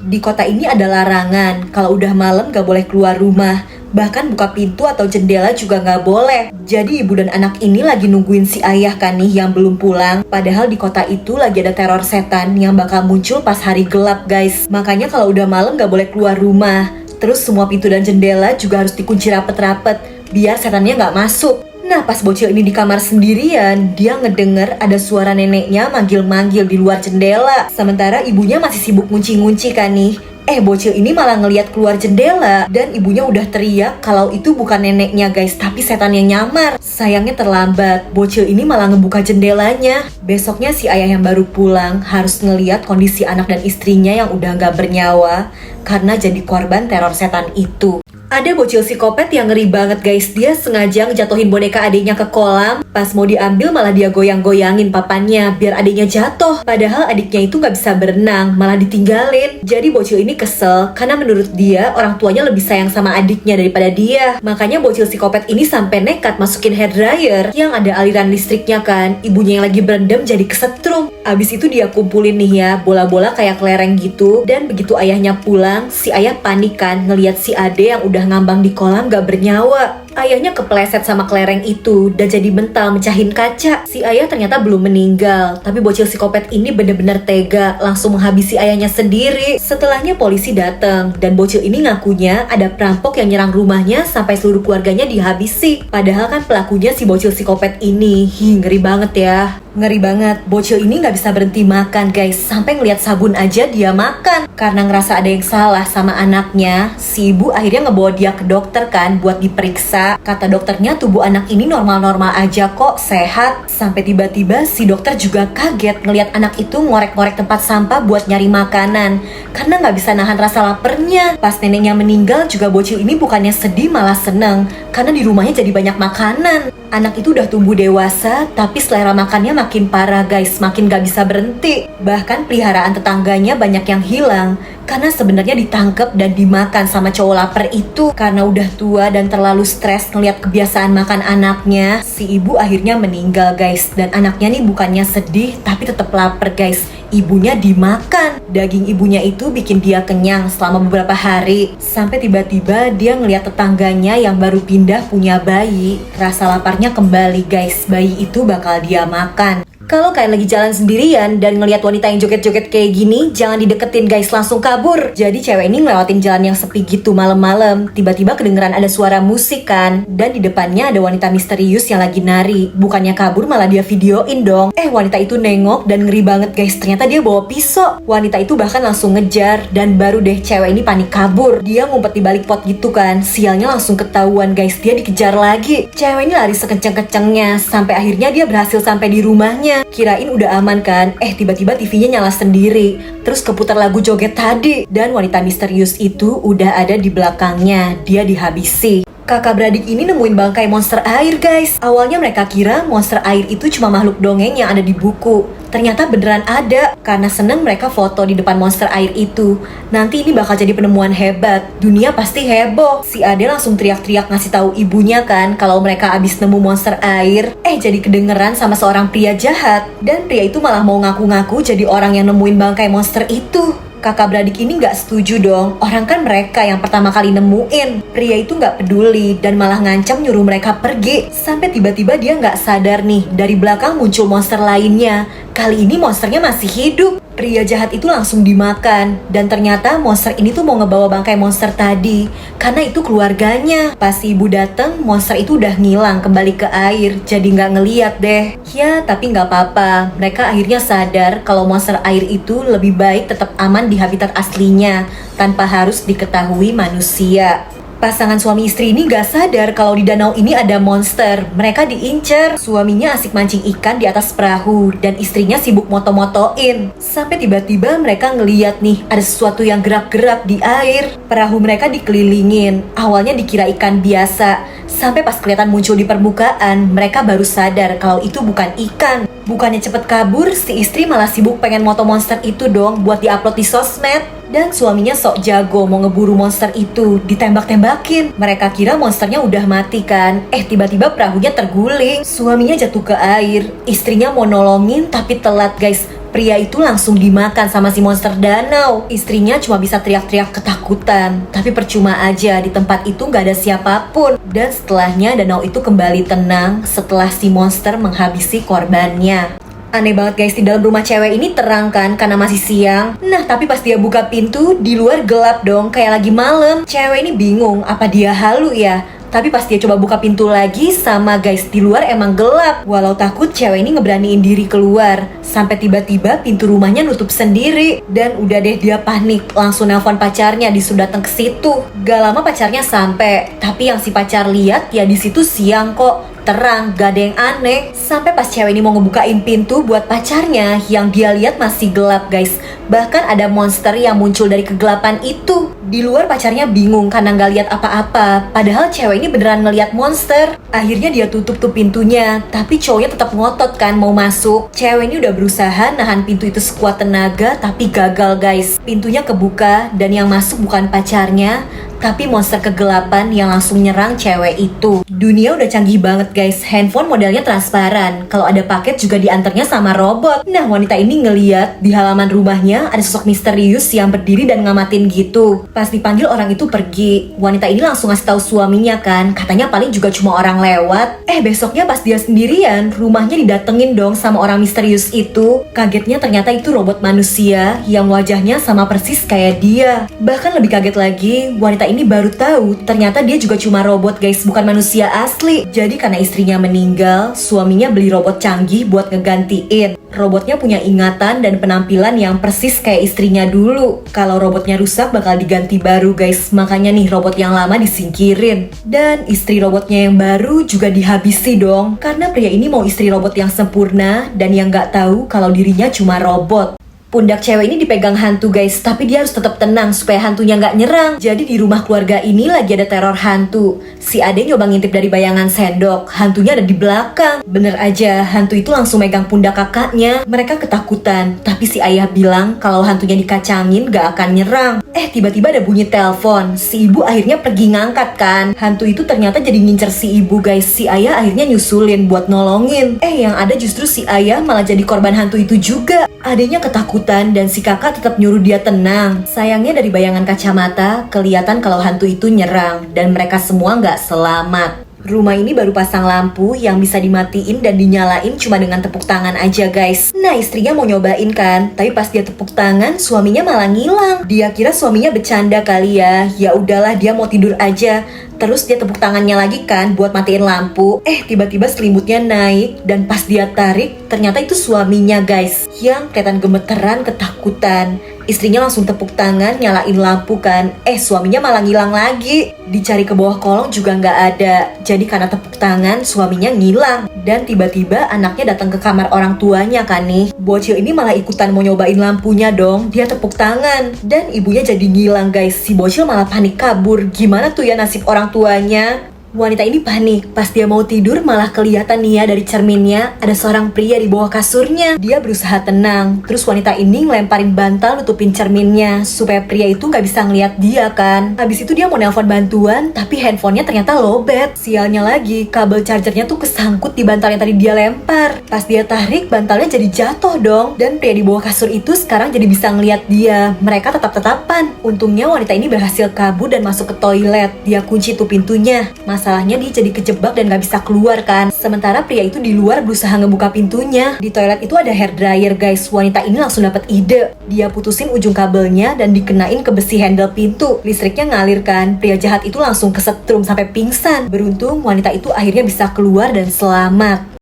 Di kota ini ada larangan, kalau udah malam gak boleh keluar rumah. Bahkan buka pintu atau jendela juga gak boleh. Jadi ibu dan anak ini lagi nungguin si ayah kan nih yang belum pulang. Padahal di kota itu lagi ada teror setan yang bakal muncul pas hari gelap guys. Makanya kalau udah malam gak boleh keluar rumah. Terus semua pintu dan jendela juga harus dikunci rapet-rapet biar setannya gak masuk. Nah pas bocil ini di kamar sendirian, dia ngedenger ada suara neneknya manggil-manggil di luar jendela. Sementara ibunya masih sibuk ngunci-ngunci kan nih. Bocil ini malah ngeliat keluar jendela dan ibunya udah teriak kalau itu bukan neneknya guys, tapi setan yang nyamar. Sayangnya terlambat, bocil ini malah ngebuka jendelanya. Besoknya si ayah yang baru pulang harus ngeliat kondisi anak dan istrinya yang udah gak bernyawa karena jadi korban teror setan itu. Ada bocil psikopat yang ngeri banget guys. Dia sengaja ngejatuhin boneka adiknya ke kolam. Pas mau diambil malah dia goyang-goyangin papannya biar adiknya jatuh. Padahal adiknya itu gak bisa berenang, malah ditinggalin. Jadi bocil ini kesel karena menurut dia orang tuanya lebih sayang sama adiknya daripada dia. Makanya bocil psikopat ini sampai nekat masukin hair dryer yang ada aliran listriknya kan. Ibunya yang lagi berendam jadi kesetrum. Abis itu dia kumpulin nih ya bola-bola kayak kelereng gitu. Dan begitu ayahnya pulang, si ayah panik kan ngeliat si ade yang udah ngambang di kolam gak bernyawa. Ayahnya kepleset sama kelereng itu dan jadi mental mecahin kaca. Si ayah ternyata belum meninggal, tapi bocil psikopat ini bener-bener tega, langsung menghabisi ayahnya sendiri. Setelahnya polisi datang dan bocil ini ngakunya ada perampok yang nyerang rumahnya sampai seluruh keluarganya dihabisi. Padahal kan pelakunya si bocil psikopat ini. Ngeri banget ya. Ngeri banget, bocil ini gak bisa berhenti makan guys. Sampai ngeliat sabun aja dia makan. Karena ngerasa ada yang salah sama anaknya, si ibu akhirnya ngebawa dia ke dokter kan buat diperiksa. Kata dokternya tubuh anak ini normal-normal aja kok, sehat. Sampai tiba-tiba si dokter juga kaget ngeliat anak itu ngorek-ngorek tempat sampah buat nyari makanan. Karena gak bisa nahan rasa laparnya. Pas neneknya meninggal juga bocil ini bukannya sedih malah seneng. Karena di rumahnya jadi banyak makanan. Anak itu udah tumbuh dewasa, tapi selera makannya makin parah guys, makin gak bisa berhenti. Bahkan peliharaan tetangganya banyak yang hilang karena sebenarnya ditangkap dan dimakan sama cowok lapar itu. Karena udah tua dan terlalu stres ngeliat kebiasaan makan anaknya, si ibu akhirnya meninggal guys. Dan anaknya nih bukannya sedih, tapi tetap lapar guys. Ibunya dimakan. Daging ibunya itu bikin dia kenyang selama beberapa hari. Sampai tiba-tiba dia ngeliat tetangganya yang baru pindah punya bayi. Rasa laparnya kembali guys, bayi itu bakal dia makan. Kalau kalian lagi jalan sendirian dan ngelihat wanita yang joget-joget kayak gini, jangan dideketin guys, langsung kabur. Jadi cewek ini ngelewatin jalan yang sepi gitu malam-malam. Tiba-tiba kedengeran ada suara musik kan. Dan di depannya ada wanita misterius yang lagi nari. Bukannya kabur malah dia videoin dong. Wanita itu nengok dan ngeri banget guys. Ternyata dia bawa pisau. Wanita itu bahkan langsung ngejar. Dan baru deh cewek ini panik kabur. Dia ngumpet di balik pot gitu kan. Sialnya langsung ketahuan guys, dia dikejar lagi. Cewek ini lari sekenceng-kencengnya. Sampai akhirnya dia berhasil sampai di rumahnya. Kirain udah aman kan, tiba-tiba TV-nya nyala sendiri. Terus keputar lagu joget tadi. Dan wanita misterius itu udah ada di belakangnya. Dia dihabisi. Kakak beradik ini nemuin bangkai monster air guys. Awalnya mereka kira monster air itu cuma makhluk dongeng yang ada di buku. Ternyata beneran ada. Karena seneng mereka foto di depan monster air itu. Nanti ini bakal jadi penemuan hebat. Dunia pasti heboh. Si Ade langsung teriak-teriak ngasih tahu ibunya kan kalau mereka abis nemu monster air. Jadi kedengeran sama seorang pria jahat. Dan pria itu malah mau ngaku-ngaku jadi orang yang nemuin bangkai monster itu. Kakak beradik ini gak setuju dong. Orang kan mereka yang pertama kali nemuin. Pria itu gak peduli dan malah ngancam nyuruh mereka pergi. Sampai tiba-tiba dia gak sadar nih, dari belakang muncul monster lainnya. Kali ini monsternya masih hidup. Pria jahat itu langsung dimakan. Dan ternyata monster ini tuh mau ngebawa bangkai monster tadi. Karena itu keluarganya. Pas ibu dateng, monster itu udah ngilang kembali ke air. Jadi gak ngeliat deh. Ya tapi gak apa-apa. Mereka akhirnya sadar kalau monster air itu lebih baik tetap aman di habitat aslinya. Tanpa harus diketahui manusia. Pasangan suami istri ini gak sadar kalau di danau ini ada monster. Mereka diincer. Suaminya asik mancing ikan di atas perahu dan istrinya sibuk moto-motoin. Sampai tiba-tiba mereka ngeliat nih ada sesuatu yang gerak-gerak di air. Perahu mereka dikelilingin. Awalnya dikira ikan biasa. Sampai pas kelihatan muncul di permukaan, mereka baru sadar kalau itu bukan ikan. Bukannya cepet kabur, si istri malah sibuk pengen moto monster itu dong buat diupload di sosmed. Dan suaminya sok jago mau ngeburu monster itu, ditembak-tembakin. Mereka kira monsternya udah mati kan. Tiba-tiba perahunya terguling. Suaminya jatuh ke air. Istrinya mau nolongin tapi telat guys. Pria itu langsung dimakan sama si monster danau. Istrinya cuma bisa teriak-teriak ketakutan. Tapi percuma aja, di tempat itu gak ada siapapun. Dan setelahnya danau itu kembali tenang setelah si monster menghabisi korbannya. Aneh banget guys, di dalam rumah cewek ini terang kan karena masih siang. Nah tapi pas dia buka pintu, di luar gelap dong, kayak lagi malam. Cewek ini bingung, apa dia halu ya? Tapi pas dia coba buka pintu lagi, sama guys, di luar emang gelap. Walau takut, cewek ini ngeberaniin diri keluar. Sampai tiba-tiba pintu rumahnya nutup sendiri. Dan udah deh dia panik, langsung nelpon pacarnya disuruh datang ke situ. Gak lama pacarnya sampai, tapi yang si pacar lihat ya di situ siang kok. Terang, gak ada yang aneh. Sampai pas cewek ini mau ngebukain pintu buat pacarnya, yang dia lihat masih gelap guys. Bahkan ada monster yang muncul dari kegelapan itu. Di luar pacarnya bingung karena gak lihat apa-apa. Padahal cewek ini beneran ngeliat monster. Akhirnya dia tutup tuh pintunya. Tapi cowoknya tetap ngotot kan mau masuk. Cewek ini udah berusaha nahan pintu itu sekuat tenaga, tapi gagal guys. Pintunya kebuka dan yang masuk bukan pacarnya, tapi monster kegelapan yang langsung nyerang cewek itu. Dunia udah canggih banget guys. Handphone modelnya transparan. Kalau ada paket juga diantarnya sama robot. Nah wanita ini ngeliat di halaman rumahnya ada sosok misterius yang berdiri dan ngamatin gitu. Pas dipanggil orang itu pergi. Wanita ini langsung ngasih tahu suaminya kan. Katanya paling juga cuma orang lewat. Besoknya pas dia sendirian, rumahnya didatengin dong sama orang misterius itu. Kagetnya ternyata itu robot manusia yang wajahnya sama persis kayak dia. Bahkan lebih kaget lagi, wanita ini baru tahu ternyata dia juga cuma robot guys, bukan manusia asli. Jadi karena istrinya meninggal, suaminya beli robot canggih buat ngegantiin. Robotnya punya ingatan dan penampilan yang persis kayak istrinya dulu. Kalau robotnya rusak bakal diganti baru guys. Makanya nih robot yang lama disingkirin. Dan istri robotnya yang baru juga dihabisi dong. Karena pria ini mau istri robot yang sempurna dan yang gak tahu kalau dirinya cuma robot. Pundak cewek ini dipegang hantu guys, tapi dia harus tetap tenang supaya hantunya nggak nyerang. Jadi di rumah keluarga ini lagi ada teror hantu. Si Ade nyoba ngintip dari bayangan sendok, hantunya ada di belakang. Bener aja, hantu itu langsung megang pundak kakaknya. Mereka ketakutan, tapi si ayah bilang kalau hantunya dikacangin nggak akan nyerang. Tiba-tiba ada bunyi telepon. Si ibu akhirnya pergi ngangkat kan. Hantu itu ternyata jadi ngincer si ibu guys. Si ayah akhirnya nyusulin buat nolongin. Yang ada justru si ayah malah jadi korban hantu itu juga. Adanya ketakutan dan si kakak tetap nyuruh dia tenang. Sayangnya dari bayangan kacamata kelihatan kalau hantu itu nyerang dan mereka semua nggak selamat. Rumah ini baru pasang lampu yang bisa dimatiin dan dinyalain cuma dengan tepuk tangan aja guys. Nah istrinya mau nyobain kan, tapi pas dia tepuk tangan suaminya malah ngilang. Dia kira suaminya bercanda kali ya. Ya udahlah dia mau tidur aja. Terus dia tepuk tangannya lagi kan buat matiin lampu. Tiba-tiba selimutnya naik dan pas dia tarik ternyata itu suaminya guys, yang kelihatan gemeteran ketakutan. Istrinya langsung tepuk tangan nyalain lampu kan. Suaminya malah ngilang lagi. Dicari ke bawah kolong juga nggak ada. Jadi karena tepuk tangan suaminya ngilang. Dan tiba-tiba anaknya datang ke kamar orang tuanya kan nih. Bocil ini malah ikutan mau nyobain lampunya dong. Dia tepuk tangan dan ibunya jadi ngilang guys. Si bocil malah panik kabur. Gimana tuh ya nasib orang tuanya? Wanita ini panik, pas dia mau tidur malah kelihatan nih ya dari cerminnya ada seorang pria di bawah kasurnya. Dia berusaha tenang, terus wanita ini ngelemparin bantal nutupin cerminnya supaya pria itu nggak bisa ngeliat dia kan. Habis itu dia mau nelpon bantuan, tapi handphonenya ternyata lowbat. Sialnya lagi, kabel chargernya tuh kesangkut di bantal yang tadi dia lempar. Pas dia tarik, bantalnya jadi jatuh dong. Dan pria di bawah kasur itu sekarang jadi bisa ngeliat dia. Mereka tetap-tetapan. Untungnya wanita ini berhasil kabur dan masuk ke toilet. Dia kunci tuh pintunya. Masalahnya dia jadi kejebak dan gak bisa keluar kan. Sementara pria itu di luar berusaha ngebuka pintunya. Di toilet itu ada hair dryer guys. Wanita ini langsung dapat ide. Dia putusin ujung kabelnya dan dikenain ke besi handle pintu. Listriknya ngalir kan. Pria jahat itu langsung kesetrum sampai pingsan. Beruntung wanita itu akhirnya bisa keluar dan selamat.